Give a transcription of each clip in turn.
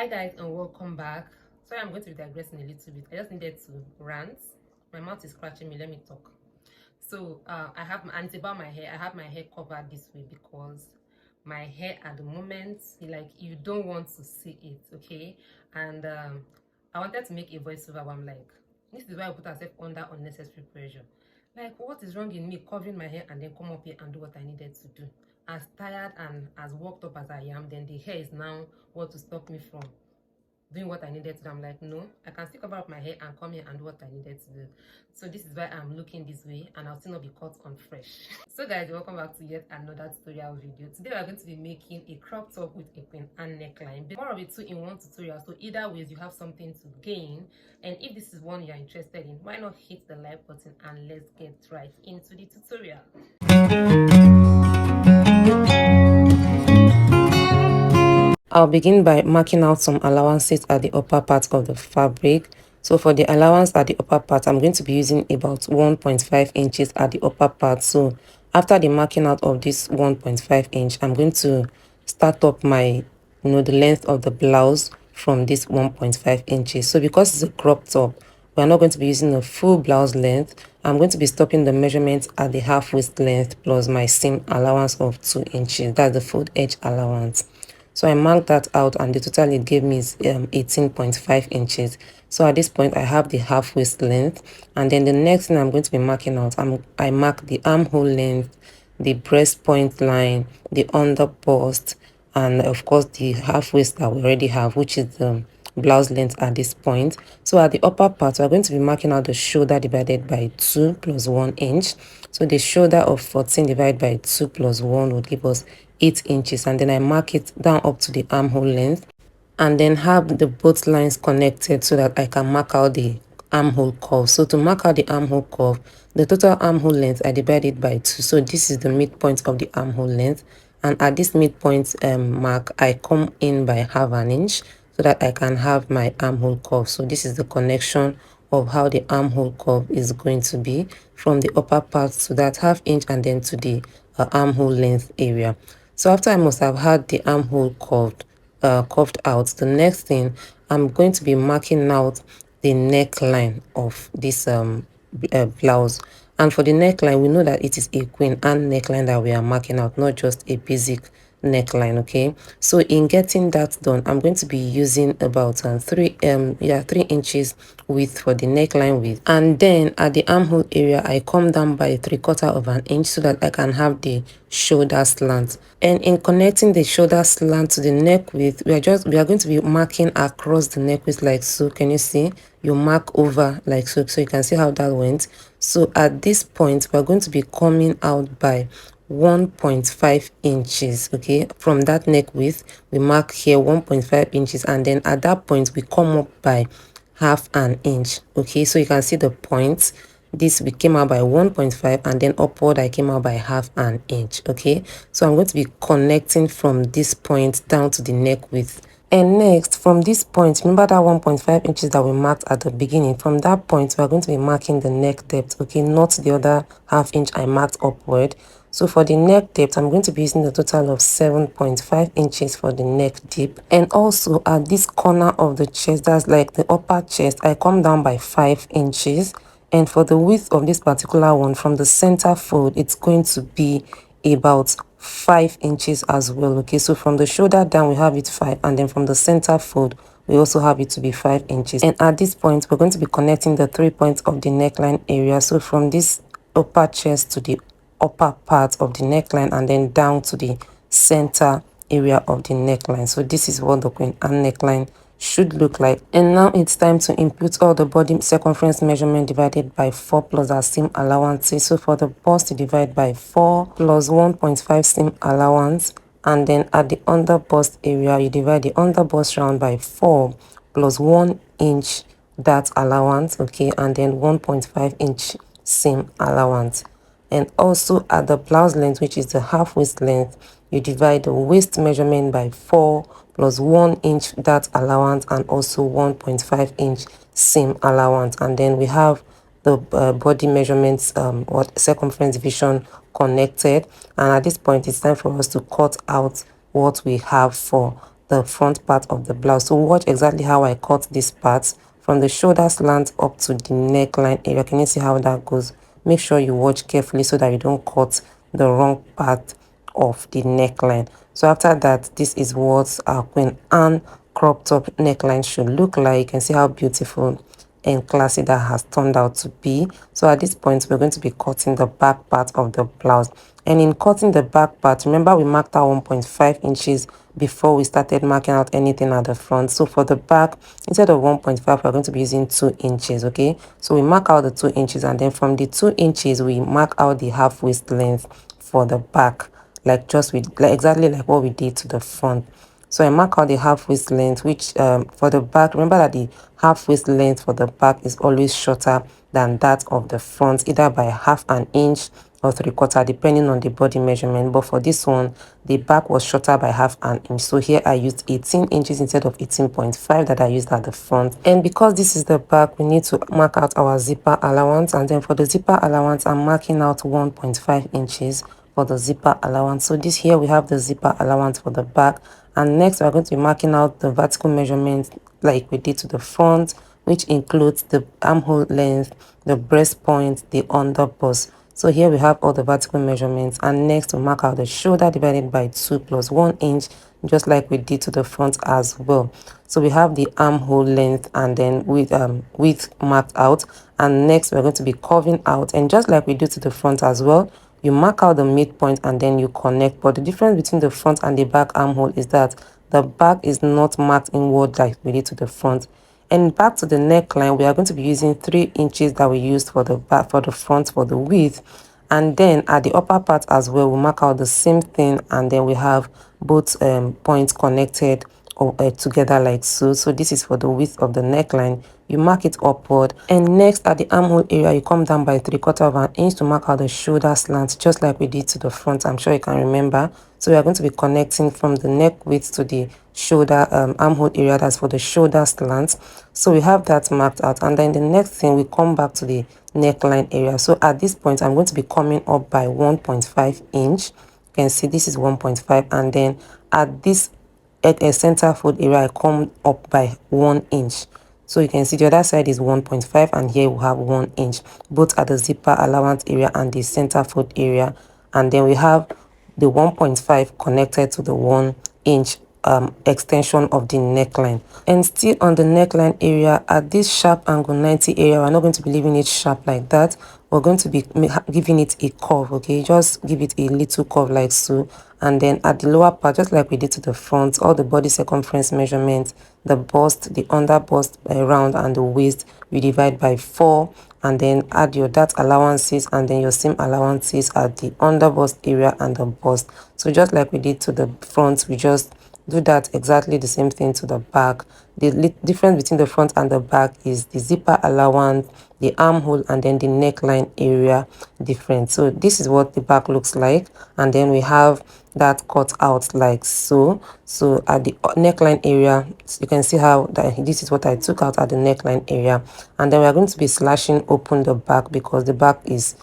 Hi guys, and welcome back. Sorry, I'm going to be digressing a little bit. I just needed to rant. My mouth is scratching me. Let me talk. So I have and it's about my hair. I have my hair covered this way because my hair at the moment, like, you don't want to see it, okay? And I wanted to make a voiceover, but I'm like, this is why I put myself under unnecessary pressure. Like, what is wrong in me covering my hair and then come up here and do what I needed to do? As tired and as worked up as I am, then the hair is now what to stop me from doing what I needed to do. I'm like, no, I can still cover up my hair and come here and do what I needed to do. So this is why I'm looking this way, and I'll still not be caught on fresh. So guys, welcome back to yet another tutorial video. Today we're going to be making a crop top with a pin and neckline. More of a 2-in-1 tutorial, so either ways you have something to gain. And if this is one you're interested in, why not hit the like button and let's get right into the tutorial. I'll begin by marking out some allowances at the upper part of the fabric. So for the allowance at the upper part, I'm going to be using about 1.5 inches at the upper part. So after the marking out of this 1.5 inch, I'm going to start up my, the length of the blouse from this 1.5 inches. So because it's a crop top, we're not going to be using a full blouse length. I'm going to be stopping the measurement at the half waist length plus my seam allowance of 2 inches. That's the fold edge allowance. So I marked that out, and the total it gave me is 18.5 inches. So at this point, I have the half waist length. And then the next thing I'm going to be marking out, I mark the armhole length, the breast point line, the under bust, and of course the half waist that we already have, which is the blouse length at this point. So at the upper part, we're going to be marking out the shoulder divided by 2 plus 1 inch. So the shoulder of 14 divided by 2 plus 1 would give us 8 inches, and then I mark it down up to the armhole length, and then have the both lines connected so that I can mark out the armhole curve. So to mark out the armhole curve, the total armhole length I divide it by 2. So this is the midpoint of the armhole length, and at this midpoint mark, I come in by half an inch so that I can have my armhole curve. So this is the connection of how the armhole curve is going to be from the upper part to that half inch and then to the armhole length area. So after I must have had the armhole curved out, the next thing, I'm going to be marking out the neckline of this blouse. And for the neckline, we know that it is a queen and neckline that we are marking out, not just a basic neckline. Okay, so in getting that done, I'm going to be using about 3 inches width for the neckline width, and then at the armhole area I come down by 3/4 of an inch so that I can have the shoulder slant. And in connecting the shoulder slant to the neck width, we are going to be marking across the neck width like so. Can you see? You mark over like so, so you can see how that went. So at this point, we're going to be coming out by 1.5 inches. Okay, from that neck width we mark here 1.5 inches, and then at that point we come up by half an inch. Okay, so you can see the points. This we came out by 1.5, and then upward I came out by half an inch. Okay, so I'm going to be connecting from this point down to the neck width. And next, from this point, remember that 1.5 inches that we marked at the beginning, from that point we are going to be marking the neck depth. Okay, not the other half inch I marked upward. So for the neck depth, I'm going to be using a total of 7.5 inches for the neck dip. And also at this corner of the chest, that's like the upper chest, I come down by 5 inches. And for the width of this particular one, from the center fold, it's going to be about 5 inches as well. Okay, so from the shoulder down we have it 5, and then from the center fold we also have it to be 5 inches. And at this point we're going to be connecting the 3 points of the neckline area. So from this upper chest to the upper part of the neckline, and then down to the center area of the neckline. So this is what the queen and neckline should look like. And now it's time to input all the body circumference measurement divided by 4 plus our seam allowances. So for the bust, you divide by 4 plus 1.5 seam allowance, and then at the under bust area you divide the under bust round by 4 plus 1 inch that allowance. Okay, and then 1.5 inch seam allowance. And also at the blouse length, which is the half waist length, you divide the waist measurement by 4 plus 1 inch that allowance, and also 1.5 inch seam allowance. And then we have the body measurements or circumference division connected. And at this point it's time for us to cut out what we have for the front part of the blouse. So watch exactly how I cut this part from the shoulder slant up to the neckline area. Can you see how that goes? Make sure you watch carefully so that you don't cut the wrong part of the neckline. So after that, this is what our Queen Anne crop top neckline should look like. You can see how beautiful and classy that has turned out to be. So at this point, we're going to be cutting the back part of the blouse. And in cutting the back part, remember we marked out 1.5 inches before we started marking out anything at the front. So for the back, instead of 1.5, we're going to be using 2 inches. Okay, so we mark out the 2 inches, and then from the 2 inches we mark out the half waist length for the back, like just with like exactly like what we did to the front. So I mark out the half waist length, which for the back, remember that the half waist length for the back is always shorter than that of the front, either by half an inch or 3/4, depending on the body measurement. But for this one, the back was shorter by half an inch. So here I used 18 inches instead of 18.5 that I used at the front. And because this is the back, we need to mark out our zipper allowance. And then for the zipper allowance, I'm marking out 1.5 inches for the zipper allowance. So this here we have the zipper allowance for the back, and next we're going to be marking out the vertical measurement like we did to the front, which includes the armhole length, the breast point, the under bust. So here we have all the vertical measurements, and next we mark out the shoulder divided by 2 plus 1 inch, just like we did to the front as well. So we have the armhole length and then with width marked out, and next we're going to be curving out, and just like we do to the front as well, you mark out the midpoint and then you connect. But the difference between the front and the back armhole is that the back is not marked inward like we did to the front. And back to the neckline, we are going to be using 3 inches that we used for the back, for the front, for the width. And then at the upper part as well, we mark out the same thing, and then we have both points connected or together like so. So this is for the width of the neckline. You mark it upward, and next at the armhole area, you come down by 3/4 of an inch to mark out the shoulder slant, just like we did to the front. I'm sure you can remember. So we are going to be connecting from the neck width to the shoulder armhole area. That's for the shoulder slant. So we have that marked out, and then the next thing, we come back to the neckline area. So at this point, I'm going to be coming up by 1.5 inch. You can see this is 1.5, and then at this at a center fold area, I come up by 1 inch. So you can see the other side is 1.5, and here we have 1 inch, both at the zipper allowance area and the center fold area. And then we have the 1.5 connected to the 1 inch extension of the neckline. And still on the neckline area, at this sharp angle 90 area, we're not going to be leaving it sharp like that. We're going to be giving it a curve. Okay, just give it a little curve like so. And then at the lower part, just like we did to the front, all the body circumference measurements, the bust, the under bust round, and the waist, we divide by 4, and then add your dart allowances and then your seam allowances at the under bust area and the bust. So just like we did to the front, we just do that exactly the same thing to the back. The difference between the front and the back is the zipper allowance, the armhole, and then the neckline area different. So this is what the back looks like, and then we have that cut out like so. So at the neckline area, you can see how this is what I took out at the neckline area, and then we're going to be slashing open the back because the back is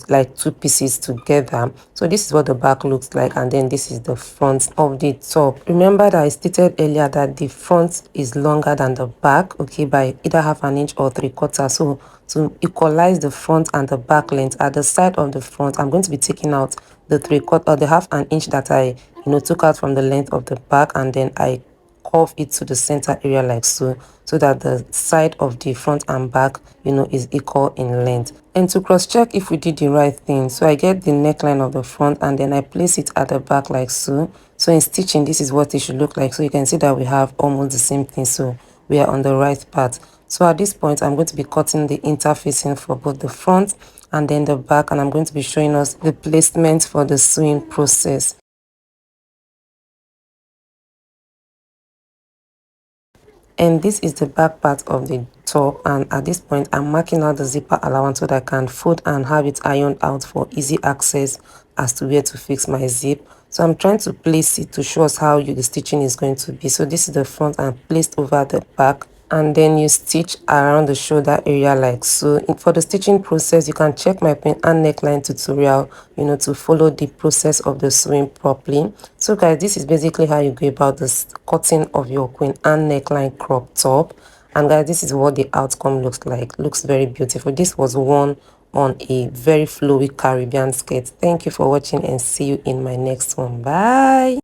like 2 pieces together. So this is what the back looks like, and then this is the front of the top. Remember that I stated earlier that the front is longer than the back, okay, by either half an inch or 3/4. So to equalize the front and the back length, at the side of the front, I'm going to be taking out the 3/4 or the half an inch that I took out from the length of the back, and then I curve it to the center area like so, so that the side of the front and back is equal in length. And to cross check if we did the right thing, so I get the neckline of the front and then I place it at the back like so. So in stitching, this is what it should look like. So you can see that we have almost the same thing, so we are on the right path. So at this point, I'm going to be cutting the interfacing for both the front and then the back, and I'm going to be showing us the placement for the sewing process. And this is the back part of the top, and at this point I'm marking out the zipper allowance so that I can fold and have it ironed out for easy access as to where to fix my zip. So I'm trying to place it to show us how the stitching is going to be. So this is the front and placed over the back, and then you stitch around the shoulder area like so. For the stitching process, you can check my pin and neckline tutorial, you know, to follow the process of the sewing properly. So guys, this is basically how you go about this cutting of your queen and neckline crop top. And guys, this is what the outcome looks like. Looks very beautiful. This was worn on a very flowy Caribbean skirt. Thank you for watching and see you in my next one. Bye.